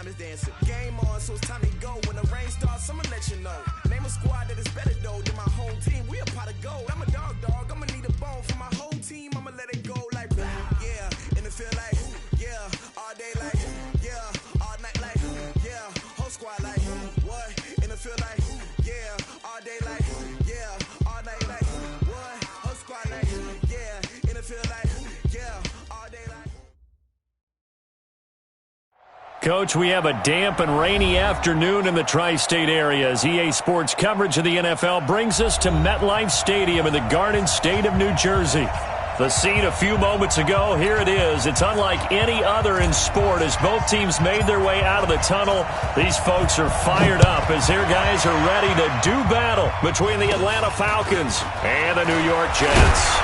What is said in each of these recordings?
time is dancing. Game on, so it's time to go. When the rain starts, I'ma let you know. Name a squad that is better though than my home team. We a pot of gold. I'm a dog. I'ma need a bone for my whole team. I'ma let it go like blah. Yeah, and it feel like yeah, all day like yeah, all night like yeah, whole squad like what? And it feel like yeah, all day like yeah, all night like what? Whole squad like yeah, and it feel like yeah, all day like. Coach, we have a damp and rainy afternoon in the tri-state area as EA Sports coverage of the NFL brings us to MetLife Stadium in the Garden State of New Jersey. The scene a few moments ago, here it is. It's unlike any other in sport as both teams made their way out of the tunnel. These folks are fired up as their guys are ready to do battle between the Atlanta Falcons and the New York Jets.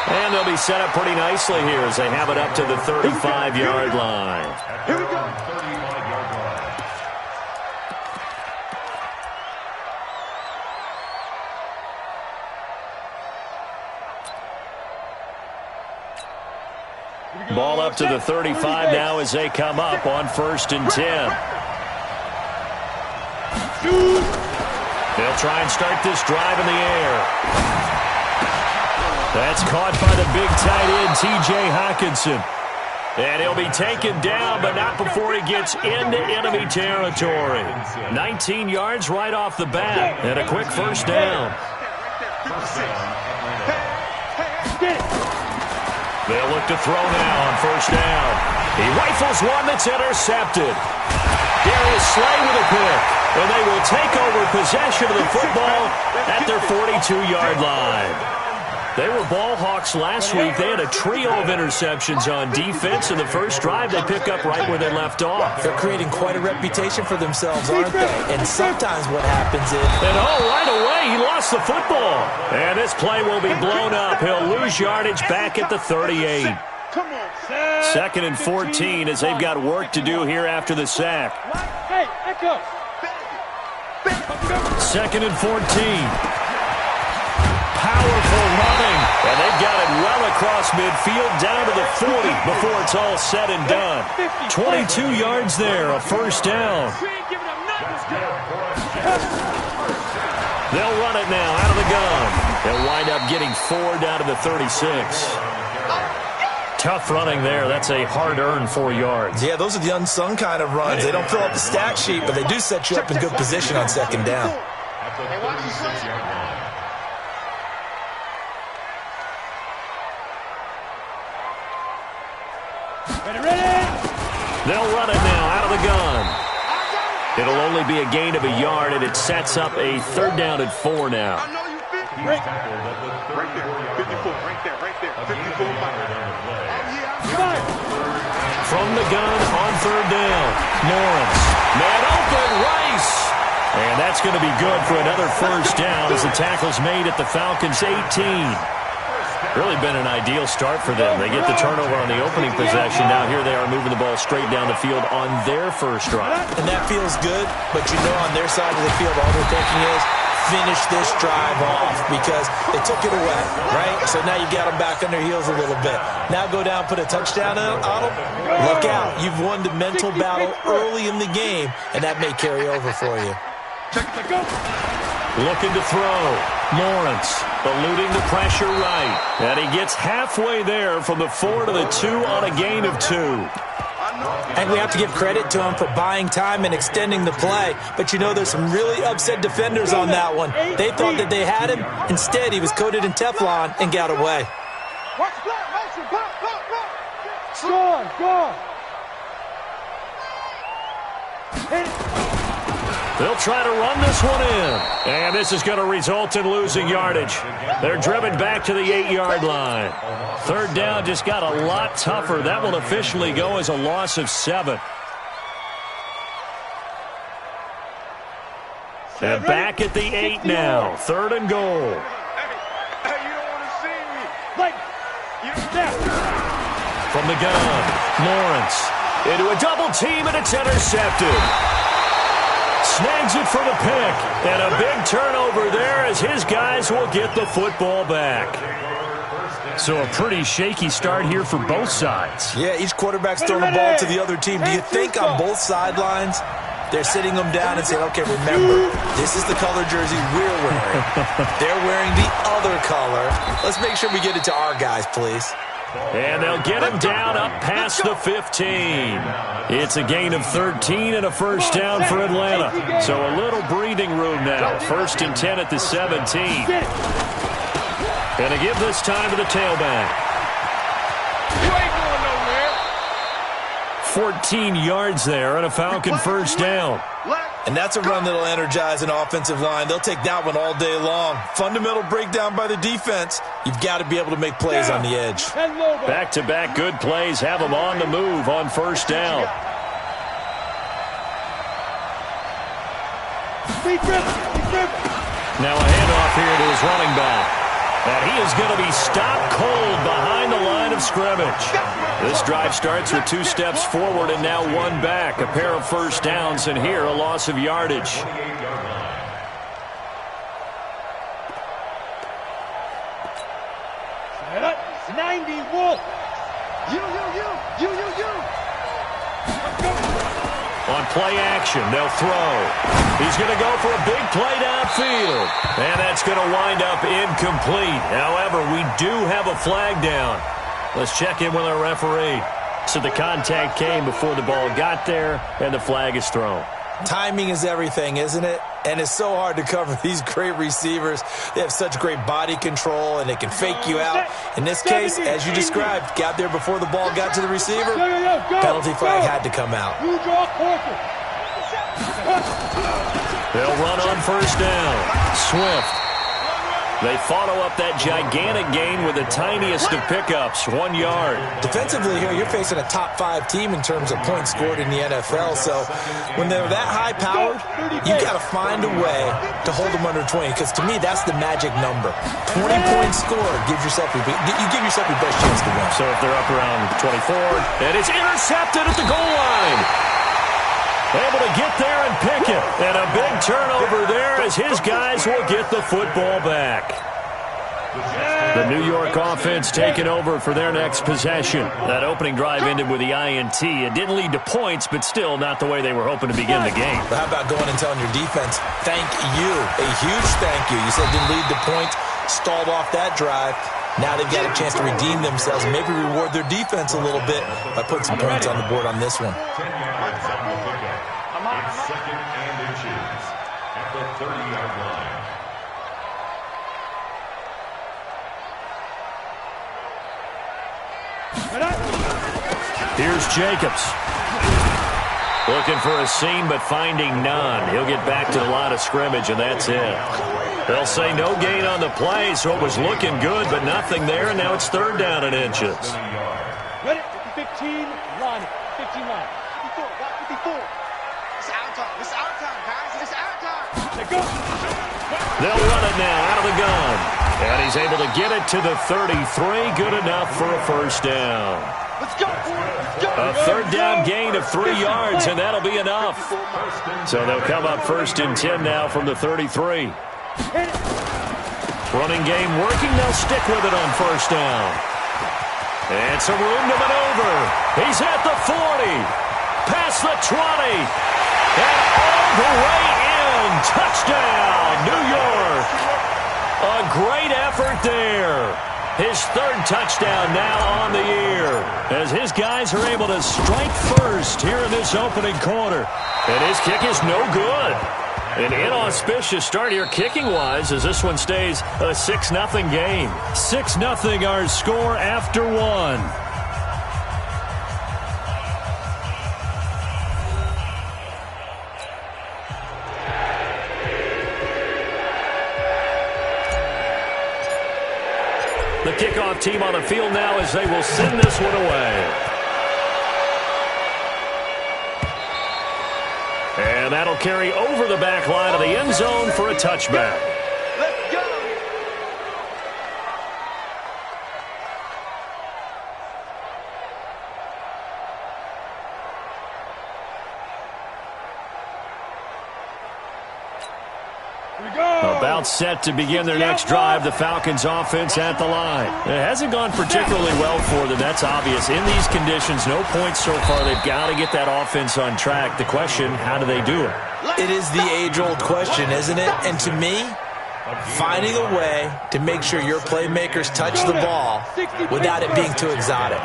And they'll be set up pretty nicely here as they have it up to the 35-yard line. Here we go. Ball up to the 35 now as they come up on 1st and 10. They'll try and start this drive in the air. That's caught by the big tight end, T.J. Hockenson. And he'll be taken down, but not before he gets into enemy territory. 19 yards right off the bat, and a quick first down. They'll look to throw now on 1st down. He rifles one that's intercepted. Darius Slay with a pick, and they will take over possession of the football at their 42-yard line. They were ball hawks last week. They had a trio of interceptions on defense. In the first drive, they pick up right where they left off. They're creating quite a reputation for themselves, aren't they? And sometimes what happens is... And right away, he lost the football. And this play will be blown up. He'll lose yardage back at the 38. 2nd and 14 as they've got work to do here after the sack. 2nd and 14. Powerful running, and they've got it well across midfield down to the 40 before it's all said and done. 22 yards there, a first down. They'll run it now out of the gun. They'll wind up getting 4 down to the 36. Tough running there. That's a hard-earned 4 yards. Yeah, those are the unsung kind of runs. They don't fill up the stat sheet, but they do set you up in good position on 2nd down. They'll run it now out of the gun. It'll only be a gain of a yard, and it sets up a 3rd down and 4 now. Right there. 54. Right there. 54. From the gun on 3rd down. Lawrence. Man open, Rice. And that's going to be good for another first down as the tackle's made at the Falcons' 18. Really been an ideal start for them. They get the turnover on the opening possession. Now here they are moving the ball straight down the field on their first drive. And that feels good, but you know on their side of the field all they're thinking is finish this drive off because they took it away, right? So now you got them back on their heels a little bit. Now go down, put a touchdown on them. Look out. You've won the mental battle early in the game, and that may carry over for you. Looking to throw. Lawrence eluding the pressure right. And he gets halfway there from the 4 to the 2 on a gain of 2. And we have to give credit to him for buying time and extending the play. But you know there's some really upset defenders on that one. They thought that they had him. Instead, he was coated in Teflon and got away. They'll try to run this one in. And this is going to result in losing yardage. They're driven back to the 8-yard line. 3rd down just got a lot tougher. That will officially go as a loss of 7. And back at the 8 now. 3rd and goal. From the gun, Lawrence into a double team, and it's intercepted. Snags it for the pick, and a big turnover there as his guys will get the football back. So a pretty shaky start here for both sides. Yeah, each quarterback's throwing the ball to the other team. Do you think on both sidelines they're sitting them down and saying, okay, remember, this is the color jersey we're wearing. They're wearing the other color. Let's make sure we get it to our guys, please. And they'll get him down up past the 15. It's a gain of 13 and a first down for Atlanta. So a little breathing room now. 1st and 10 at the 17. Going to give this time to the tailback. 14 yards there and a Falcon first down. And that's a run that'll energize an offensive line. They'll take that one all day long. Fundamental breakdown by the defense. You've got to be able to make plays on the edge. Back-to-back good plays have them on the move on first down. Now a handoff here to his running back. And he is going to be stopped cold behind the line of scrimmage. This drive starts with 2 steps forward and now 1 back. A pair of first downs, and here a loss of yardage. It's 90, Wolf. You. On play action, they'll throw. He's going to go for a big play downfield. And that's going to wind up incomplete. However, we do have a flag down. Let's check in with our referee. So the contact came before the ball got there, and the flag is thrown. Timing is everything, isn't it? And it's so hard to cover these great receivers. They have such great body control, and they can fake you out. In this case, as you described, got there before the ball got to the receiver. Penalty flag had to come out. They'll run on first down. Swift. They follow up that gigantic gain with the tiniest of pickups, 1 yard. Defensively here, you're facing a top 5 team in terms of points scored in the NFL. So when they're that high-powered, you got to find a way to hold them under 20. Because to me, that's the magic number. 20 points scored gives yourself you give yourself your best chance to win. So if they're up around 24, and it's intercepted at the goal line. Able to get there and pick it. And a big turnover there as his guys will get the football back. The New York offense taking over for their next possession. That opening drive ended with the INT. It didn't lead to points, but still not the way they were hoping to begin the game. But how about going and telling your defense, thank you, a huge thank you. You said it didn't lead to points, stalled off that drive. Now they've got a chance to redeem themselves and maybe reward their defense a little bit by putting some points on the board on this one. It's 2nd and inches at the 30-yard line. Here's Jacobs. Looking for a seam, but finding none. He'll get back to the line of scrimmage, and that's it. They'll say no gain on the play, so it was looking good, but nothing there, and now it's 3rd down and inches. Ready? 15, line. 15 line. 54, 54. It's our time, guys. It's our time. They'll run it now out of the gun. And he's able to get it to the 33. Good enough for a first down. Let's go. A 3rd down gain of 3 yards, and that'll be enough. So they'll come up 1st and 10 now from the 33. Running game working. They'll stick with it on first down. And some room to maneuver. He's at the 40. Past the 20. And all the way in. Touchdown, New York. A great effort there. His 3rd touchdown now on the year as his guys are able to strike first here in this opening quarter. And his kick is no good. An inauspicious start here kicking-wise as this one stays a 6-0 game. 6-0 our score after 1. The kickoff team on the field now as they will send this one away. And that'll carry over the back line of the end zone for a touchback. Let's go. A About set to begin their next drive, the Falcons offense at the line. It hasn't gone particularly well for them, that's obvious. In these conditions, no points so far. They've got to get that offense on track. The question, how do they do it? It is the age-old question, isn't it? And to me, finding a way to make sure your playmakers touch the ball without it being too exotic.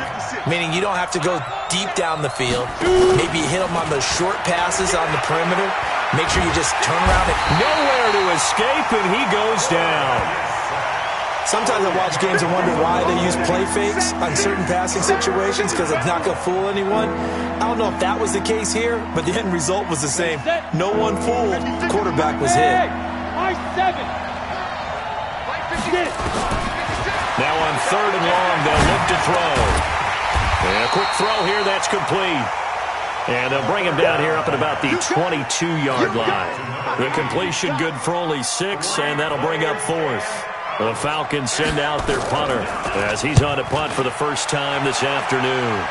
Meaning you don't have to go deep down the field. Maybe you hit them on those short passes on the perimeter. Make sure you just turn around and nowhere to escape, and he goes down. Sometimes I watch games and wonder why they use play fakes on certain passing situations, because it's not going to fool anyone. I don't know if that was the case here, but the end result was the same. No one fooled. The quarterback was hit. Now on 3rd and long, they'll look to throw. And a quick throw here, that's complete. And they'll bring him down here up at about the 22-yard line. The completion good for only 6, and that'll bring up 4th. The Falcons send out their punter as he's on a punt for the first time this afternoon.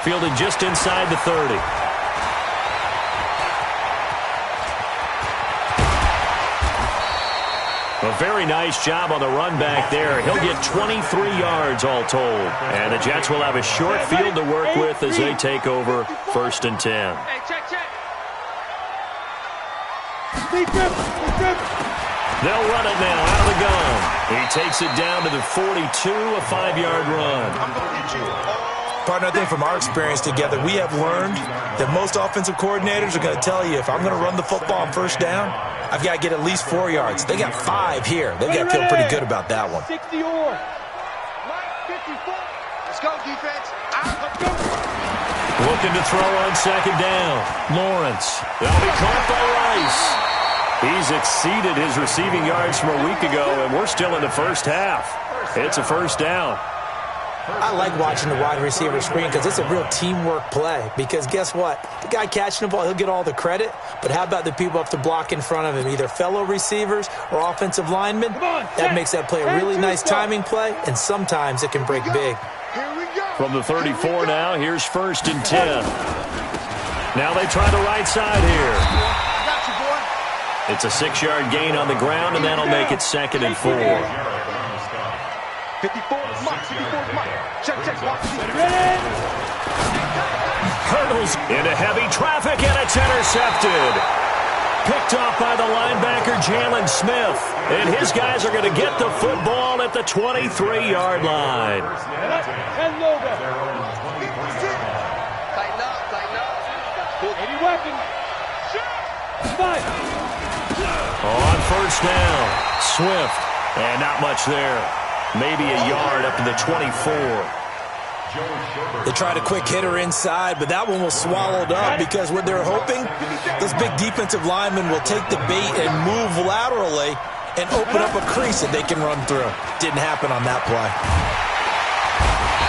Fielded just inside the 30. A very nice job on the run back there. He'll get 23 yards all told. And the Jets will have a short field to work with as they take over 1st and 10. They'll run it now out of the gun. He takes it down to the 42, a 5-yard run. Partner, I think from our experience together, we have learned that most offensive coordinators are going to tell you, if I'm going to run the football on 1st down, I've got to get at least 4 yards. They got 5 here. They've got to feel pretty good about that one. 60 or 54. Let's go, defense. Let's go. Looking to throw on 2nd down. Lawrence. That'll be caught by Rice. He's exceeded his receiving yards from a week ago, and we're still in the first half. It's a 1st down. I like watching the wide receiver screen because it's a real teamwork play. Because guess what? The guy catching the ball, he'll get all the credit. But how about the people up to block in front of him, either fellow receivers or offensive linemen? That makes that play a really nice timing play, and sometimes it can break big. From the 34 now, here's 1st and 10. Now they try the right side here. I got you, boy. It's a 6-yard gain on the ground, and that'll make it 2nd and 4. 54, Mike, 54, Mike. Check, watch. Hurdles into heavy traffic, and it's intercepted. Picked off by the linebacker, Jalen Smith. And his guys are going to get the football at the 23-yard line. Tighten up. Any weapon. On 1st down, Swift. And not much there. Maybe a yard up to the 24. They tried a quick hitter inside, but that one was swallowed up because what they're hoping, those big defensive linemen will take the bait and move laterally and open up a crease that they can run through. Didn't happen on that play.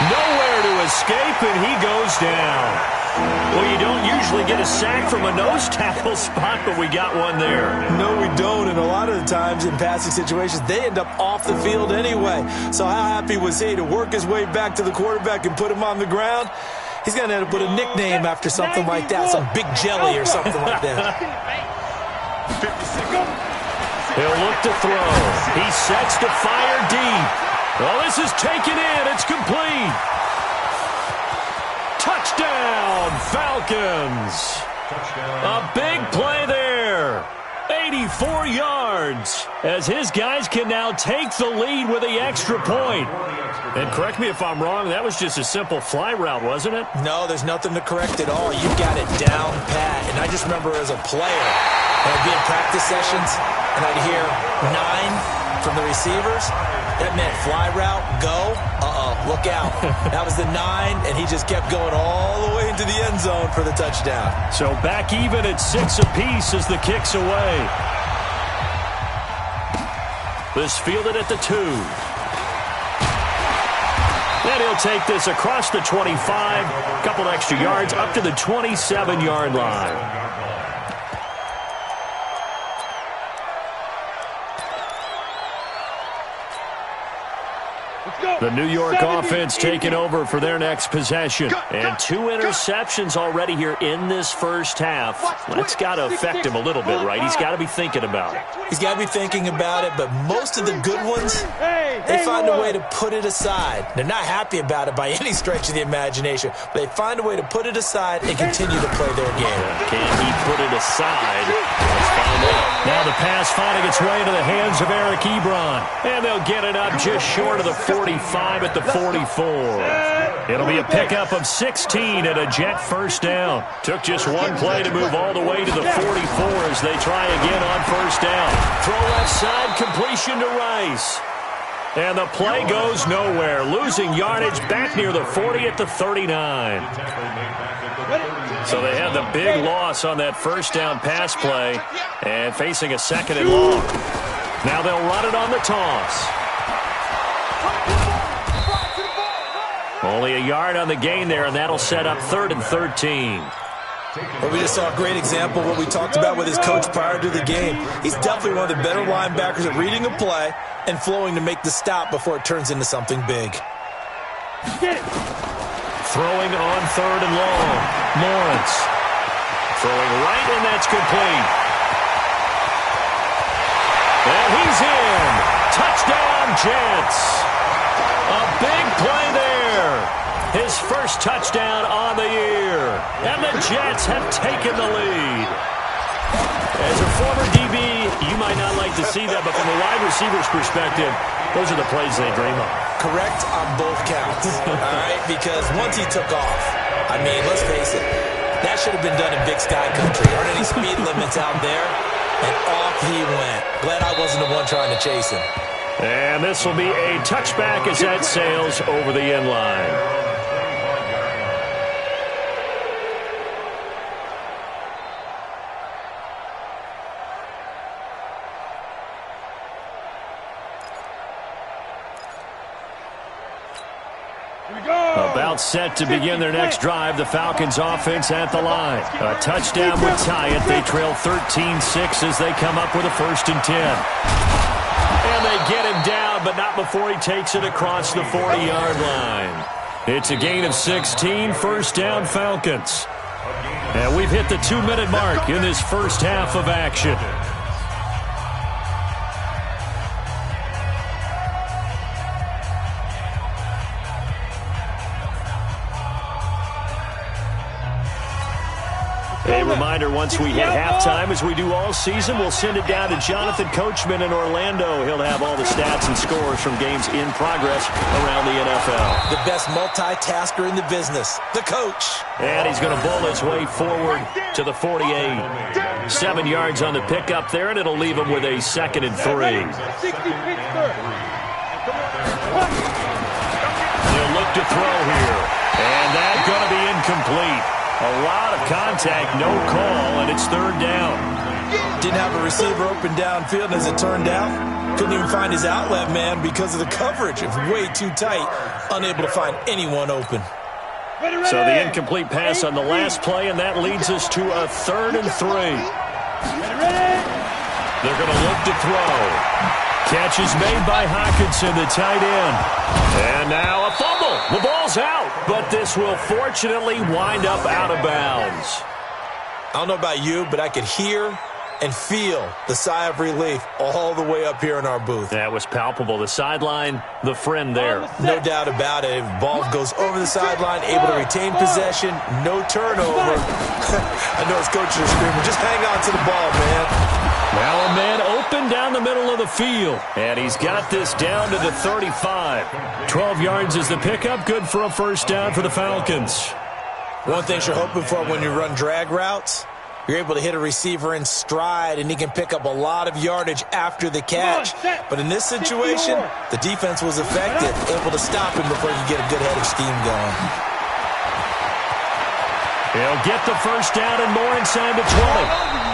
Nowhere to escape, and he goes down. Well, you don't usually get a sack from a nose tackle spot, but we got one there. No, we don't, and a lot of the times in passing situations, they end up off the field anyway. So how happy was he to work his way back to the quarterback and put him on the ground? He's going to end up with a nickname after something like that, some Big Jelly or something like that. He'll look to throw. He sets to fire deep. Well, this is taken in. It's complete. Touchdown, Falcons. A big play there. 84 yards as his guys can now take the lead with the extra point. And correct me if I'm wrong, that was just a simple fly route, wasn't it? No, there's nothing to correct at all. You've got it down pat. And I just remember as a player, I'd be in practice sessions, and I'd hear 9 from the receivers. That meant fly route, go, look out. That was the 9, and he just kept going all the way into the end zone for the touchdown. So back even at 6 apiece as the kick's away. This fielded at the 2. And he'll take this across the 25, a couple extra yards up to the 27-yard line. The New York offense taking over for their next possession. And 2 interceptions already here in this first half. That's got to affect him a little bit, right? He's got to be thinking about it. He's got to be thinking about it, but most of the good ones, they find a way to put it aside. They're not happy about it by any stretch of the imagination, but they find a way to put it aside and continue to play their game. Can he put it aside? Let's find out. Now the pass finding its way into the hands of Eric Ebron. And they'll get it up just short of the 45 at the 44. It'll be a pickup of 16 and a Jet first down. Took just one play to move all the way to the 44 as they try again on first down. Throw left side, completion to Rice. And the play goes nowhere. Losing yardage back near the 40 at the 39. So they had the big loss on that first down pass play and facing a 2nd and long. Now they'll run it on the toss. Only a yard on the gain there, and that'll set up 3rd and 13. Well, we just saw a great example of what we talked about with his coach prior to the game. He's definitely one of the better linebackers at reading a play and flowing to make the stop before it turns into something big. Throwing on 3rd and long. Lawrence. Throwing right, and that's complete. And he's in. Touchdown, Jets. A big play there. His first touchdown on the year. And the Jets have taken the lead. As a former DB, you might not like to see that, but from a wide receiver's perspective, those are the plays they dream of. Correct on both counts, all right? Because once he took off, I mean, let's face it, that should have been done in Big Sky Country. Aren't any speed limits out there? And off he went. Glad I wasn't the one trying to chase him. And this will be a touchback as that sails over the end line. About set to begin their next drive. The Falcons offense at the line. A touchdown would tie it. They trail 13-6 as they come up with a 1st and 10. And they get him down, but not before he takes it across the 40-yard line. It's a gain of 16, 1st down Falcons. And we've hit the 2-minute mark in this first half of action. A reminder, once we hit halftime, as we do all season, we'll send it down to Jonathan Coachman in Orlando. He'll have all the stats and scores from games in progress around the NFL. The best multitasker in the business, the coach. And he's going to bowl his way forward to the 48. 7 yards on the pickup there, and it'll leave him with a 2nd and 3. He'll look to throw here. And that's going to be incomplete. A lot of contact, no call, and it's 3rd down. Didn't have a receiver open downfield, and as it turned out, couldn't even find his outlet man because of the coverage. It was way too tight, unable to find anyone open. So the incomplete pass on the last play, and that leads us to a 3rd and 3. They're going to look to throw. Catch is made by Hockenson, the tight end. And now a fumble. The ball's out, but this will fortunately wind up out of bounds. I don't know about you, but I could hear and feel the sigh of relief all the way up here in our booth. That was palpable. The sideline, the friend there. No doubt about it. Ball goes over the sideline, able to retain possession, no turnover. I know his coaches are screaming, just hang on to the ball, man. Now a man open down the middle of the field. And he's got this down to the 35. 12 yards is the pickup. Good for a 1st down for the Falcons. One thing you're hoping for when you run drag routes, you're able to hit a receiver in stride, and he can pick up a lot of yardage after the catch. But in this situation, the defense was effective, able to stop him before you get a good head of steam going. He'll get the 1st down and more inside the 20.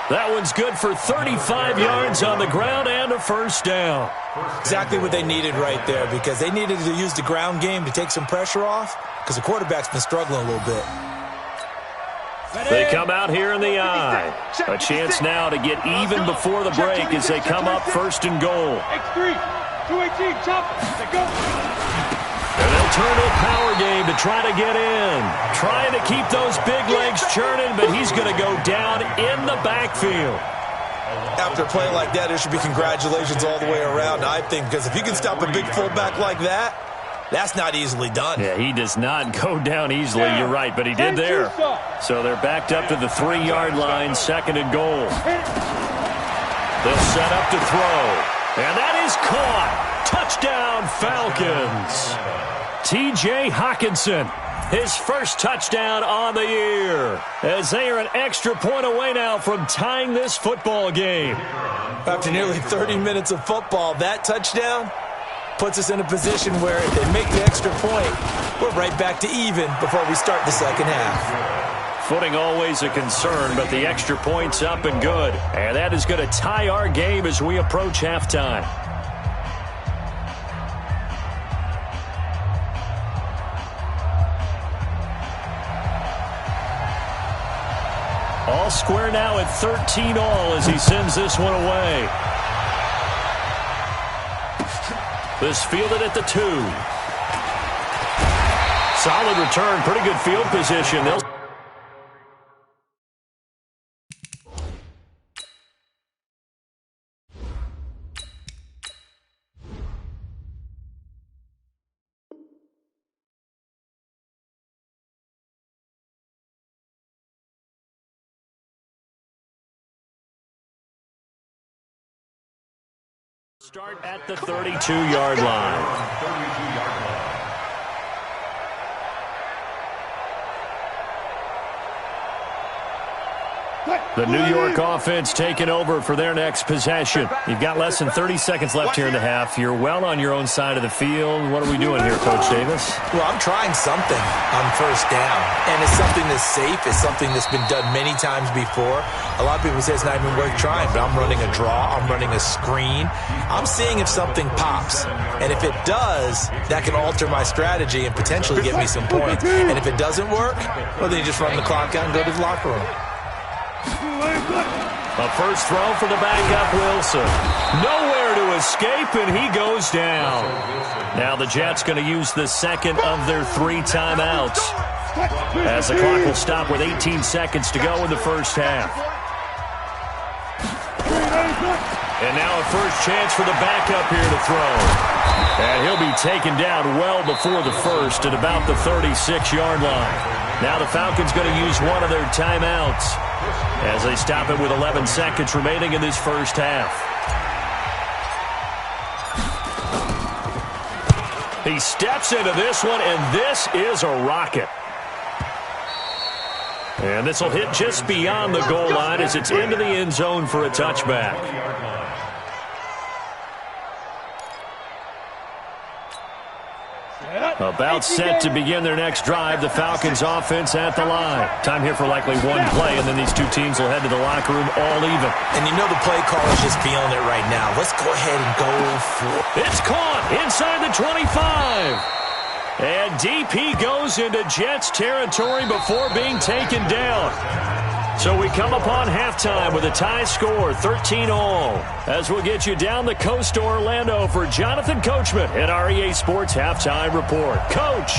That one's good for 35 yards on the ground and a 1st down. Exactly what they needed right there, because they needed to use the ground game to take some pressure off, because the quarterback's been struggling a little bit. They come out here in the eye. A chance now to get even before the break as they come up 1st and goal. 218, chop. Let's go. And they'll turn to a power game to try to get in. Trying to keep those big legs churning, but he's going to go down in the backfield. After a play like that, there should be congratulations all the way around, I think, because if you can stop a big fullback like that, that's not easily done. Yeah, he does not go down easily, you're right, but he did there. So they're backed up to the 3-yard line, 2nd and goal. They'll set up to throw, and that is caught. Touchdown, Falcons. T.J. Hockenson, his first touchdown on the year, as they are an extra point away now from tying this football game. After nearly 30 minutes of football, that touchdown puts us in a position where if they make the extra point, we're right back to even before we start the second half. Footing always a concern, but the extra point's up and good. And that is going to tie our game as we approach halftime. All square now at 13 all as he sends this one away. This fielded at the 2. Solid return, pretty good field position. They'll start at the 32-yard line. The New York offense taking over for their next possession. You've got less than 30 seconds left here in the half. You're well on your own side of the field. What are we doing here, Coach Davis? Well, I'm trying something on first down, and it's something that's safe. It's something that's been done many times before. A lot of people say it's not even worth trying, but I'm running a draw. I'm running a screen. I'm seeing if something pops, and if it does, that can alter my strategy and potentially get me some points. And if it doesn't work, well, then you just run the clock out and go to the locker room. A first throw for the backup, Wilson. Nowhere to escape, and he goes down. Now the Jets going to use the second of their 3 timeouts, as the clock will stop with 18 seconds to go in the first half. And now a first chance for the backup here to throw. And he'll be taken down well before the first at about the 36-yard line. Now the Falcons going to use one of their timeouts as they stop it with 11 seconds remaining in this first half. He steps into this one, and this is a rocket. And this will hit just beyond the goal line as it's into the end zone for a touchback. About set to begin their next drive. The Falcons offense at the line. Time here for likely one play, and then these two teams will head to the locker room all even. And you know the play caller's just feeling it right now. Let's go ahead and go for it. It's caught inside the 25. And DP goes into Jets territory before being taken down. So we come upon halftime with a tie score, 13-all. As we'll get you down the coast to Orlando for Jonathan Coachman at our EA Sports Halftime Report. Coach.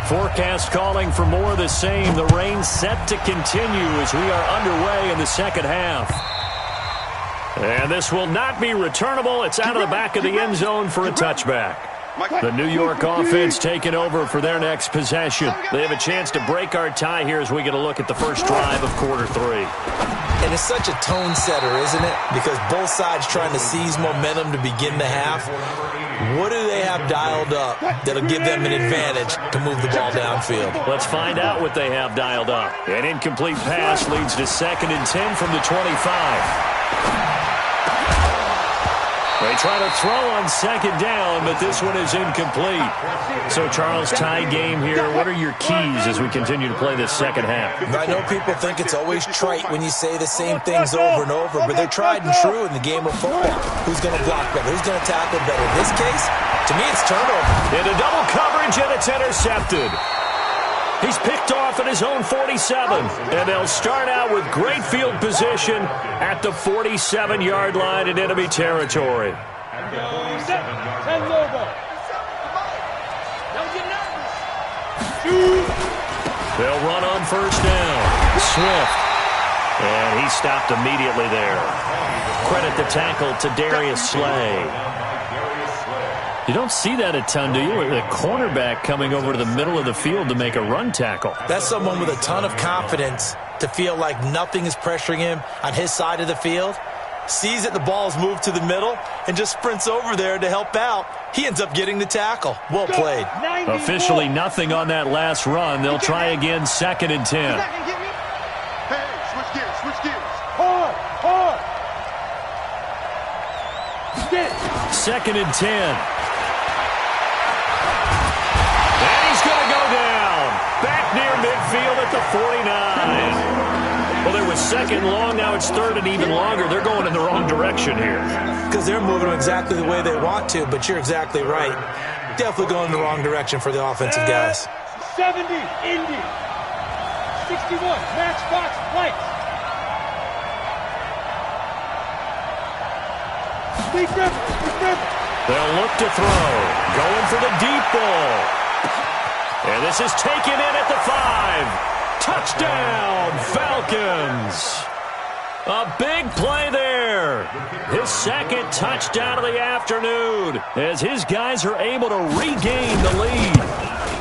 Forecast calling for more of the same. The rain set to continue as we are underway in the second half. And this will not be returnable. It's out of the back of the end zone for a touchback. The New York offense taking over for their next possession. They have a chance to break our tie here as we get a look at the first drive of quarter 3. And it's such a tone setter, isn't it? Because both sides trying to seize momentum to begin the half. What do they have dialed up that'll give them an advantage to move the ball downfield? Let's find out what they have dialed up. An incomplete pass leads to 2nd and 10 from the 25. They try to throw on 2nd down, but this one is incomplete. So, Charles, tie game here. What are your keys as we continue to play this second half? I know people think it's always trite when you say the same things over and over, but they're tried and true in the game of football. Who's going to block better? Who's going to tackle better? In this case, to me, it's turnover. Into double coverage, and it's intercepted. He's picked off at his own 47. And they'll start out with great field position at the 47-yard line in enemy territory. They'll run on first down. Swift. And he stopped immediately there. Credit the tackle to Darius Slay. You don't see that a ton, do you? The cornerback coming over to the middle of the field to make a run tackle. That's someone with a ton of confidence to feel like nothing is pressuring him on his side of the field. Sees that the ball is moved to the middle and just sprints over there to help out. He ends up getting the tackle. Well played. Officially nothing on that last run. They'll try again, 2nd and 10. Hey, switch gears. Hard. 2nd and 10. And he's going to go down. Back near midfield at the 49. Well, there was 2nd long. Now it's 3rd and even longer. They're going in the wrong direction here. Because they're moving exactly the way they want to, but you're exactly right. Definitely going in the wrong direction for the offensive guys. 70, Indy. 61, Matchbox White. They'll look to throw. Going for the deep ball. And this is taken in at the 5. Touchdown, Falcons. A big play there. His 2nd touchdown of the afternoon as his guys are able to regain the lead.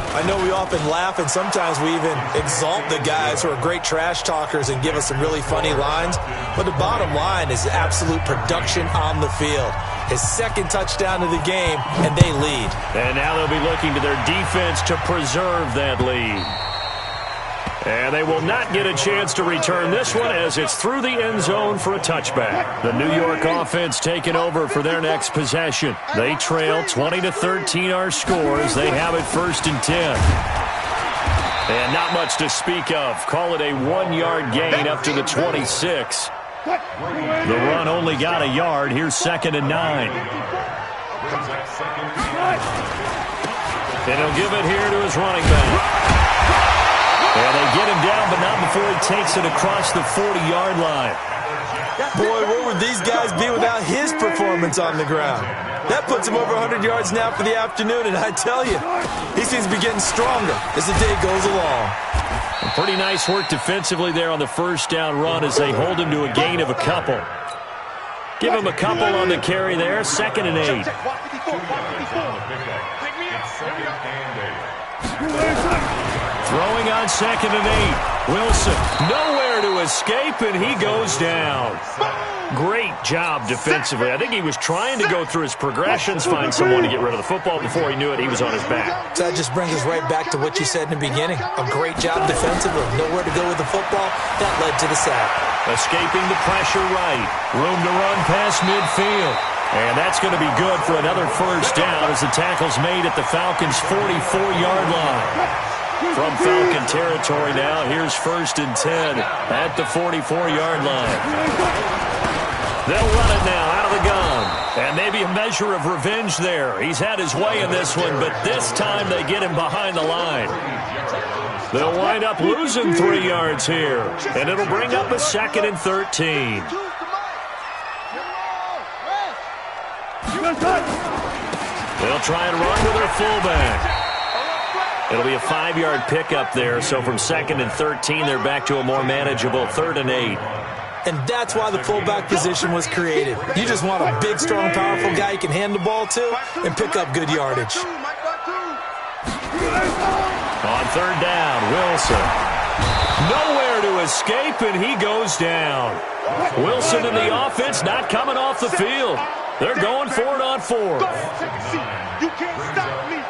I know we often laugh and sometimes we even exalt the guys who are great trash talkers and give us some really funny lines. But the bottom line is absolute production on the field. His 2nd touchdown of the game, and they lead. And now they'll be looking to their defense to preserve that lead. And they will not get a chance to return this one as it's through the end zone for a touchback. The New York offense taking over for their next possession. They trail 20-13 our scores. They have it 1st and 10. And not much to speak of. Call it a 1-yard gain up to the 26. The run only got a yard. Here's 2nd and 9. And he'll give it here to his running back. And they get him down, but not before he takes it across the 40-yard line. Boy, where would these guys be without his performance on the ground? That puts him over 100 yards now for the afternoon, and I tell you, he seems to be getting stronger as the day goes along. Pretty nice work defensively there on the first down run as they hold him to a gain of a couple. Give him a couple on the carry there, 2nd and 8. Throwing on 2nd and 8. Wilson nowhere to escape, and he goes down. Great job defensively. I think he was trying to go through his progressions, find someone to get rid of the football. Before he knew it, he was on his back. So that just brings us right back to what you said in the beginning. A great job defensively. Nowhere to go with the football. That led to the sack. Escaping the pressure right. Room to run past midfield. And that's going to be good for another first down as the tackle's made at the Falcons' 44-yard line. From Falcon territory now, here's 1st and 10 at the 44-yard line. They'll run it now out of the gun. And maybe a measure of revenge there. He's had his way in this one, but this time they get him behind the line. They'll wind up losing 3 yards here. And it'll bring up a 2nd and 13. They'll try and run with their fullback. It'll be a 5-yard pickup there, so from 2nd and 13, they're back to a more manageable 3rd and 8. And that's why the fullback position was created. You just want a big, strong, powerful guy you can hand the ball to and pick up good yardage. On 3rd down, Wilson. Nowhere to escape, and he goes down. Wilson and the offense not coming off the field. They're going for it on 4th. You can't stop me.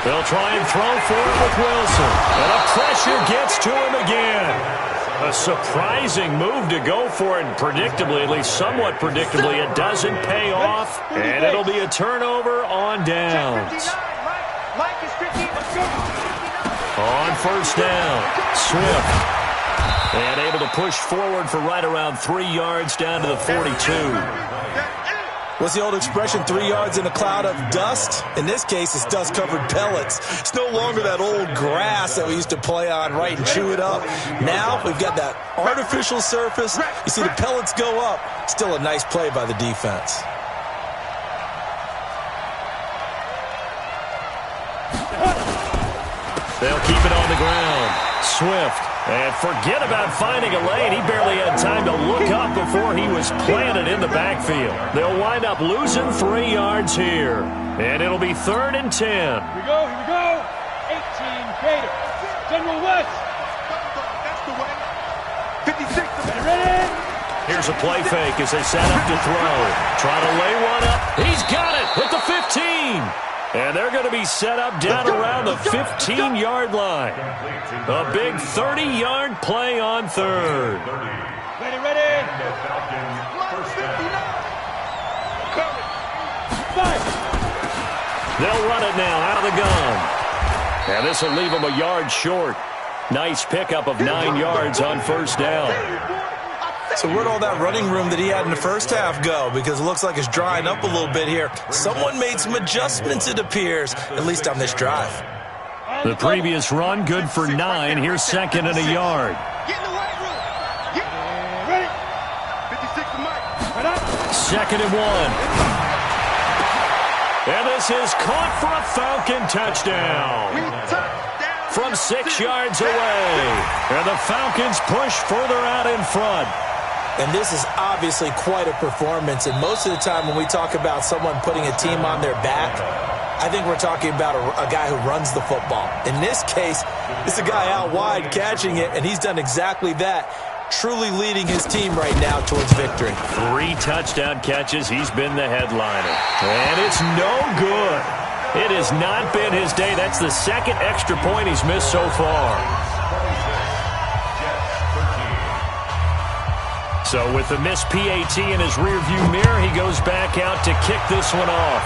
They'll try and throw for it with Wilson. And a pressure gets to him again. A surprising move to go for it, and predictably, at least somewhat predictably, it doesn't pay off. And it'll be a turnover on downs. On 1st down, Swift. And able to push forward for right around 3 yards down to the 42. What's the old expression, 3 yards in a cloud of dust? In this case, it's dust-covered pellets. It's no longer that old grass that we used to play on, right, and chew it up. Now we've got that artificial surface. You see the pellets go up. Still a nice play by the defense. They'll keep it on the ground. Swift. And forget about finding a lane. He barely had time to look up before he was planted in the backfield. They'll wind up losing 3 yards here. And it'll be 3rd and 10. Here we go, 18 Gator. General West. That's the way. 56. Ready? Here's a play fake as they set up to throw. Try to lay one up. He's got it at the 15. And they're going to be set up down around the 15-yard line. A big 30-yard play on 3rd. Ready. They'll run it now out of the gun. And this will leave them a yard short. Nice pickup of 9 yards on 1st down. So where'd all that running room that he had in the first half go? Because it looks like it's drying up a little bit here. Someone made some adjustments, it appears, at least on this drive. The previous run, good for 9. Here's 2nd and a yard. Get in the weight room. Ready? 56 to Mike. 2nd and 1. And this is caught for a Falcon touchdown. From 6 yards away. And the Falcons push further out in front. And this is obviously quite a performance. And most of the time when we talk about someone putting a team on their back, I think we're talking about a guy who runs the football. In this case, it's a guy out wide catching it, and he's done exactly that, truly leading his team right now towards victory. 3 touchdown catches. He's been the headliner. And it's no good. It has not been his day. That's the 2nd extra point he's missed so far. So with the missed PAT in his rearview mirror, he goes back out to kick this one off.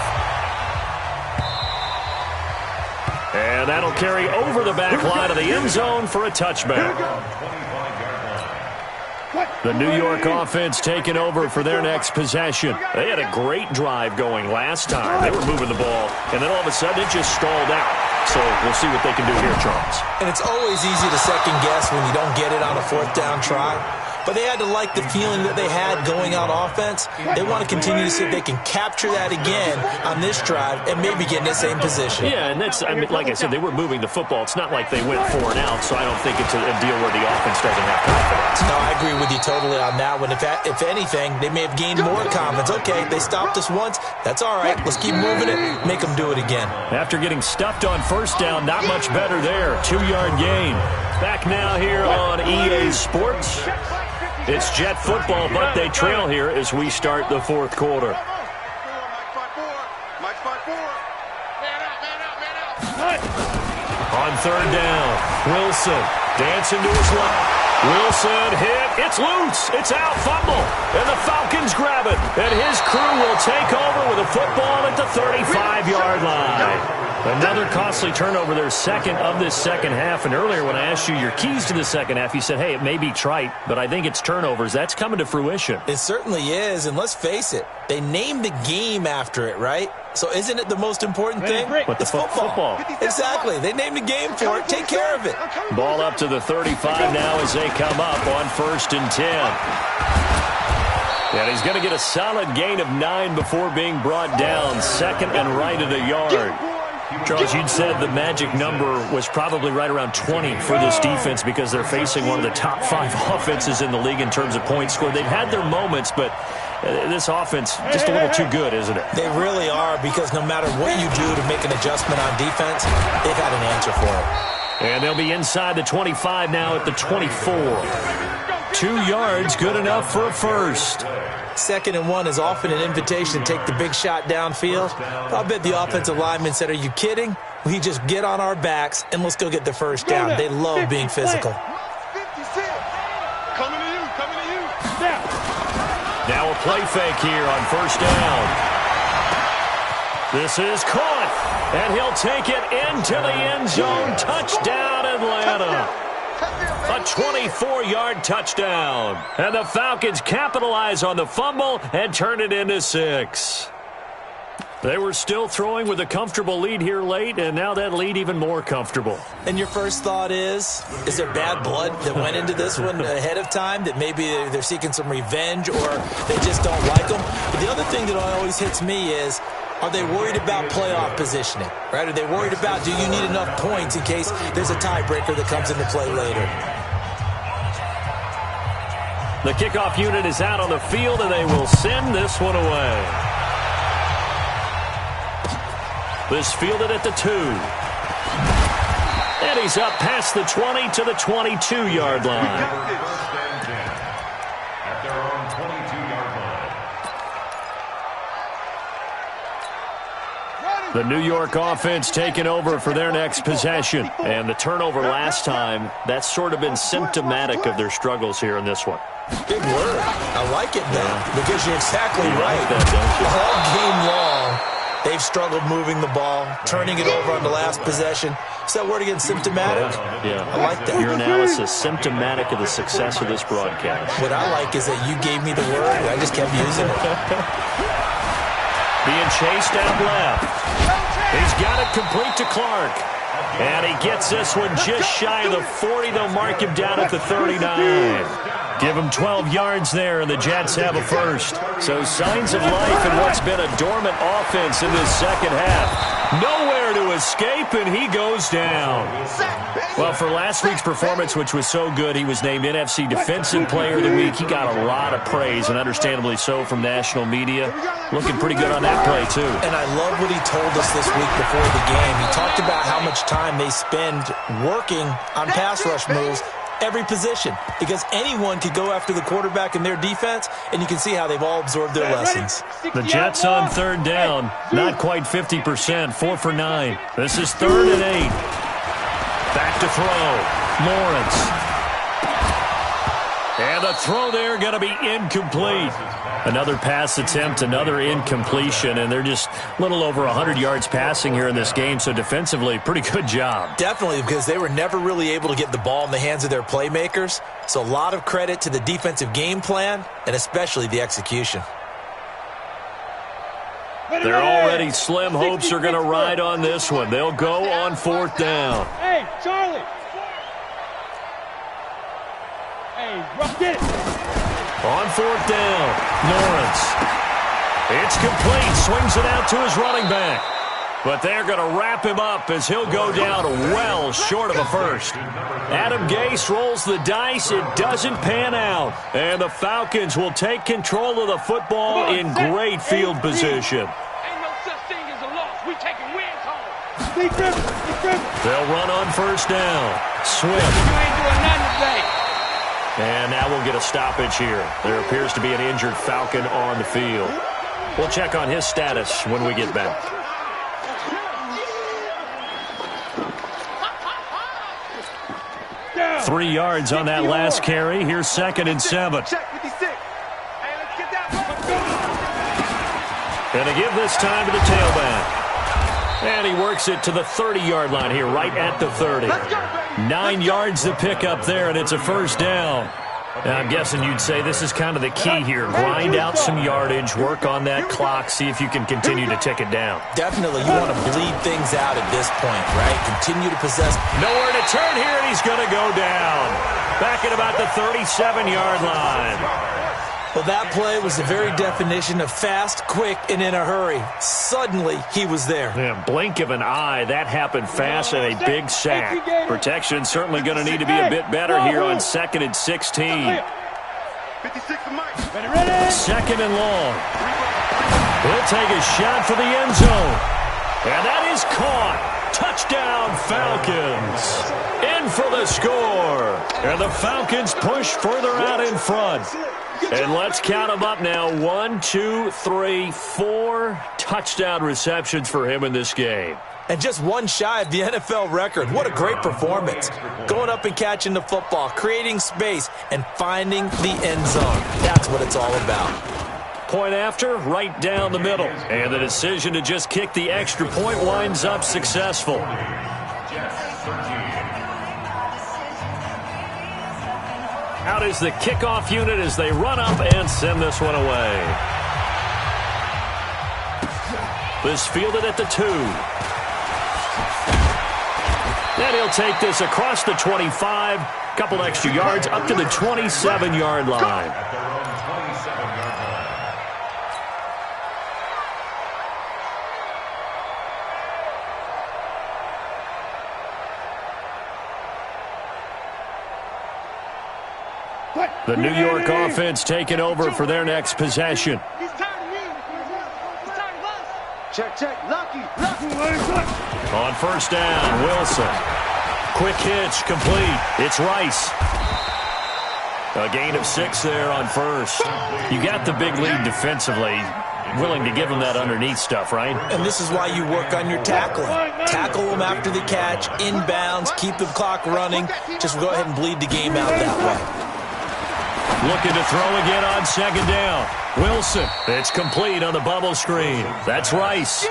And that'll carry over the back line of the end zone for a touchback. The New York offense taking over for their next possession. They had a great drive going last time. They were moving the ball, and then all of a sudden it just stalled out. So we'll see what they can do here, Charles. And it's always easy to second guess when you don't get it on a 4th down try. But they had to like the feeling that they had going on offense. They want to continue to see if they can capture that again on this drive and maybe get in the same position. Yeah, and that's, I mean, like I said, they were moving the football. It's not like they went 4 and out, so I don't think it's a deal where the offense doesn't have confidence. No, I agree with you totally on that one. If anything, they may have gained more confidence. Okay, they stopped us once. That's all right. Let's keep moving it. Make them do it again. After getting stuffed on 1st down, not much better there. 2-yard gain. Back now here on EA Sports. It's Jet football, but they trail here as we start the 4th quarter. Mike 5-4. On 3rd down, Wilson dancing to his left. Wilson hit. It's loose. It's out. Fumble. And the Falcons grab it. And his crew will take over with a football at the 35-yard line. Another costly turnover, their 2nd of this 2nd half. And earlier when I asked you your keys to the 2nd half, you said, hey, it may be trite, but I think it's turnovers. That's coming to fruition. It certainly is. And let's face it, they named the game after it, right? So isn't it the most important thing? But the football. Exactly. They named the game for it. Take care of it. Ball up to the 35 now as they come up on 1st and 10. And he's going to get a solid gain of 9 before being brought down. 2nd and right at a yard. Charles, you'd said the magic number was probably right around 20 for this defense because they're facing one of the top 5 offenses in the league in terms of points scored. They've had their moments, but this offense just a little too good, isn't it? They really are, because no matter what you do to make an adjustment on defense, they've had an answer for it. And they'll be inside the 25 now at the 24. 2 yards, good enough for a 1st. 2nd and 1 is often an invitation to take the big shot downfield. I'll bet the offensive lineman said, are you kidding? We just get on our backs and let's go get the 1st down. They love being physical. Coming to you. Now a play fake here on 1st down. This is caught, and he'll take it into the end zone. Touchdown, Atlanta. A 24-yard touchdown. And the Falcons capitalize on the fumble and turn it into 6. They were still throwing with a comfortable lead here late, and now that lead even more comfortable. And your first thought is there bad blood that went into this one ahead of time, that maybe they're seeking some revenge or they just don't like them? But the other thing that always hits me is, are they worried about playoff positioning, right? Are they worried about, do you need enough points in case there's a tiebreaker that comes into play later? The kickoff unit is out on the field, and they will send this one away. This fielded at the 2. And he's up past the 20 to the 22-yard line. At their own 22-yard line. The New York offense taking over for their next possession. And the turnover last time, that's sort of been symptomatic of their struggles here in this one. Big word. I like it now, because you're exactly right. Like that, don't you? All game long, they've struggled moving the ball, turning it over on the last possession. Is that word again, symptomatic? Yeah. I like that. Your analysis, symptomatic of the success of this broadcast. What I like is that you gave me the word, and I just kept using it. Being chased out left. He's got it complete to Clark. And he gets this one just shy of the 40. They'll mark him down at the 39. Give him 12 yards there, and the Jets have a first. So signs of life in what's been a dormant offense in this second half. Nowhere to escape, and he goes down. Well, for last week's performance, which was so good, he was named NFC Defensive Player of the Week. He got a lot of praise, and understandably so, from national media. Looking pretty good on that play, too. And I love what he told us this week before the game. He talked about how much time they spend working on pass rush moves, every position, because anyone could go after the quarterback in their defense, and you can see how they've all absorbed their lessons. The Jets on third down, not quite 50%, 4 for 9. This is 3rd and 8. Back to throw, Lawrence. And the throw there going to be incomplete. Another pass attempt, another incompletion, and they're just a little over 100 yards passing here in this game, so defensively, pretty good job. Definitely, because they were never really able to get the ball in the hands of their playmakers, so a lot of credit to the defensive game plan, and especially the execution. They're already slim hopes are going to ride on this one. They'll go on 4th down. Hey, Charlie! Hey, get it! On 4th down, Lawrence. It's complete. Swings it out to his running back. But they're going to wrap him up as he'll go down well short of a first. Adam Gase rolls the dice. It doesn't pan out. And the Falcons will take control of the football in great field position. Ain't no such thing as a loss. We taking wins home. They'll run on 1st down. Swift. You ain't doing nothing today. And now we'll get a stoppage here. There appears to be an injured Falcon on the field. We'll check on his status when we get back. Down. 3 yards on that last carry. Here's 2nd and 7. Check 56. Hey, let's get that. And to give this time to the tailback. And he works it to the 30-yard line here, right at the 30. 9 yards to pick up there, and it's a 1st down. Now, I'm guessing you'd say this is kind of the key here. Grind out some yardage, work on that clock, see if you can continue to tick it down. Definitely, you want to bleed things out at this point, right? Continue to possess. Nowhere to turn here, and he's going to go down. Back at about the 37-yard line. Well, that play was the very definition of fast, quick, and in a hurry. Suddenly, he was there. Yeah, blink of an eye, that happened fast and a big sack. Protection certainly going to need to be a bit better here on 2nd and 16. 56 for Mike. 2nd and long. He'll take a shot for the end zone. And that is caught. Touchdown, Falcons. In for the score. And the Falcons push further out in front. And let's count them up now. 1, 2, 3, 4 touchdown receptions for him in this game. And just one shy of the NFL record. What a great performance. Going up and catching the football, creating space, and finding the end zone. That's what it's all about. Point after, right down the middle. And the decision to just kick the extra point winds up successful. Out is the kickoff unit as they run up and send this one away. This fielded at the 2. And he'll take this across the 25. Couple extra yards up to the 27-yard line. At their own 27-yard line. The New York offense taking over for their next possession. He's tired of me. He's tired of us. Check. Lucky. On first down, Wilson. Quick hitch, complete. It's Rice. A gain of 6 there on first. You got the big lead defensively. Willing to give them that underneath stuff, right? And this is why you work on your tackling. Tackle them after the catch, inbounds, keep the clock running. Just go ahead and bleed the game out that way. Looking to throw again on second down. Wilson. It's complete on the bubble screen. That's Rice.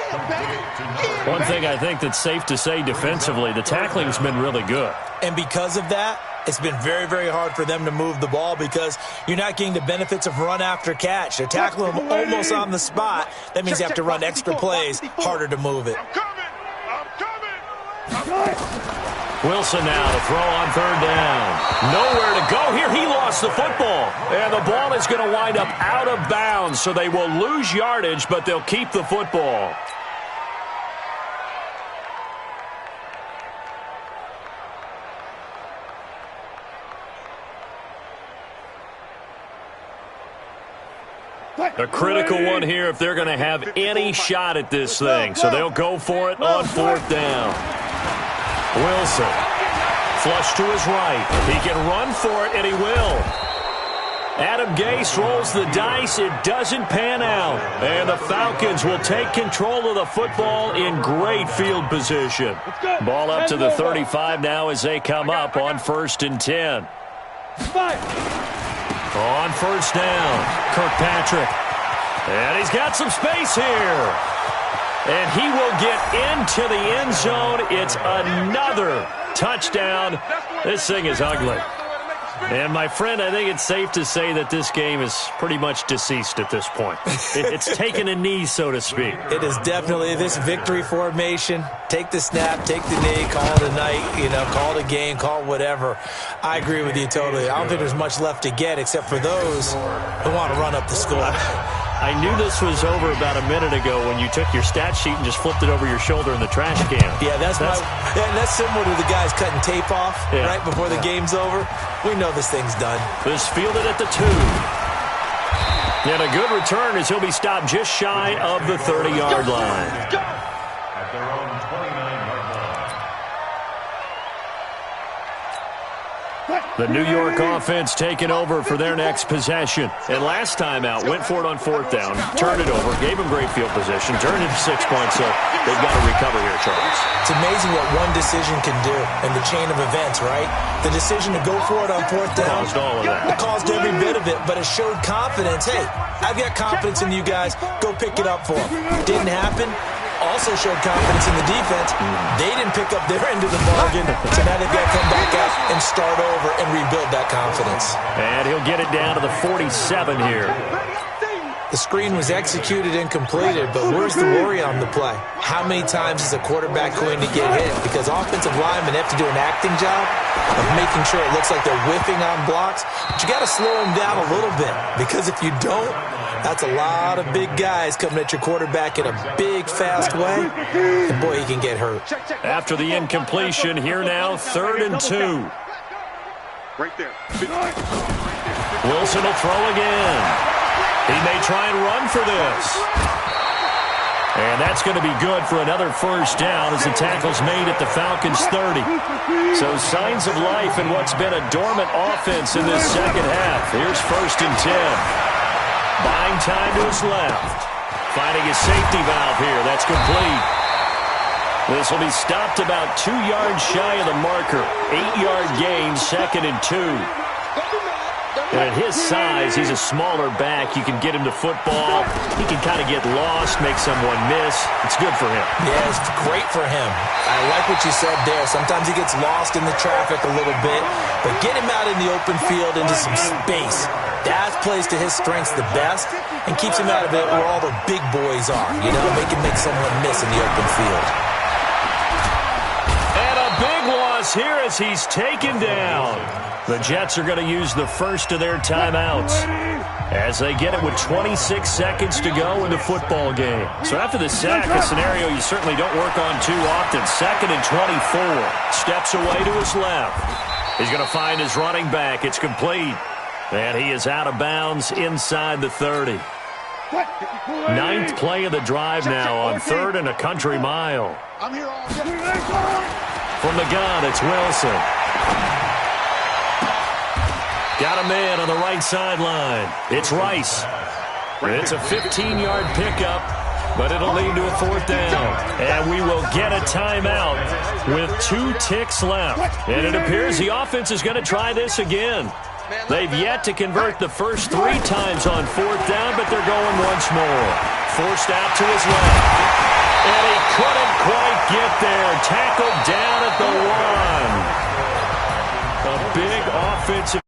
One thing I think that's safe to say defensively, the tackling's been really good. And because of that, it's been very, very hard for them to move the ball because you're not getting the benefits of run after catch. They're tackling them almost on the spot. That means you have to run extra plays, harder to move it. I'm coming. Wilson now to throw on third down. Nowhere to go here. He lost the football. And the ball is going to wind up out of bounds, so they will lose yardage, but they'll keep the football. A critical one here if they're going to have any shot at this thing. So they'll go for it on fourth down. Wilson, flush to his right. He can run for it, and he will. Adam Gase rolls the dice. It doesn't pan out. And the Falcons will take control of the football in great field position. Ball up to the 35 now as they come up on first and 10. On first down, Kirkpatrick. And he's got some space here. And he will get into the end zone. It's another touchdown. This thing is ugly. And, my friend, I think it's safe to say that this game is pretty much deceased at this point. It's taken a knee, so to speak. It is definitely this victory formation. Take the snap, take the knee, call it a night, call it a game, call it whatever. I agree with you totally. I don't think there's much left to get except for those who want to run up the score. I knew this was over about a minute ago when you took your stat sheet and just flipped it over your shoulder in the trash can. Yeah, that's similar to the guys cutting tape off right before the game's over. We know this thing's done. This fielded at the 2. And a good return as he'll be stopped just shy of the 30-yard line. At their own 29-yard line. The New York offense taking over for their next possession. And last time out, went for it on fourth down, turned it over, gave them great field position, turned it to 6 points, so they've got to recover here, Charles. It's amazing what one decision can do in the chain of events, right? The decision to go for it on fourth down. Caused all of that. It caused every bit of it, but it showed confidence. Hey, I've got confidence in you guys. Go pick it up for them. Didn't happen. Also showed confidence in the defense. They didn't pick up their end of the bargain, so now they've got to come back out and start over and rebuild that confidence. And he'll get it down to the 47 here. The screen was executed and completed, but where's the worry on the play? How many times is a quarterback going to get hit? Because offensive linemen have to do an acting job of making sure it looks like they're whiffing on blocks, but you got to slow them down a little bit, because if you don't, that's a lot of big guys coming at your quarterback in a big, fast way, and boy, he can get hurt. After the incompletion, here now, 3rd and 2. Right there. Wilson will throw again. He may try and run for this. And that's going to be good for another first down as the tackle's made at the Falcons' 30. So signs of life in what's been a dormant offense in this second half. Here's 1st and 10. Buying time to his left. Finding his safety valve here. That's complete. This will be stopped about 2 yards shy of the marker. 8-yard gain, 2nd and 2. And at his size, he's a smaller back. You can get him to football. He can kind of get lost, make someone miss. It's good for him. Yeah, it's great for him. I like what you said there. Sometimes he gets lost in the traffic a little bit, but get him out in the open field into some space. That plays to his strengths the best and keeps him out of it where all the big boys are. You know, make someone miss in the open field. And a big loss here as he's taken down. The Jets are going to use the first of their timeouts as they get it with 26 seconds to go in the football game. So after the sack, a scenario you certainly don't work on too often. 2nd and 24. Steps away to his left. He's going to find his running back. It's complete. And he is out of bounds inside the 30. 9th play of the drive now on 3rd and a country mile. From the gun, it's Wilson. Got a man on the right sideline. It's Rice. It's a 15-yard pickup, but it'll lead to a 4th down. And we will get a timeout with 2 ticks left. And it appears the offense is going to try this again. They've yet to convert the first 3 times on 4th down, but they're going once more. Forced out to his left. And he couldn't quite get there. Tackled down at the 1. A big offensive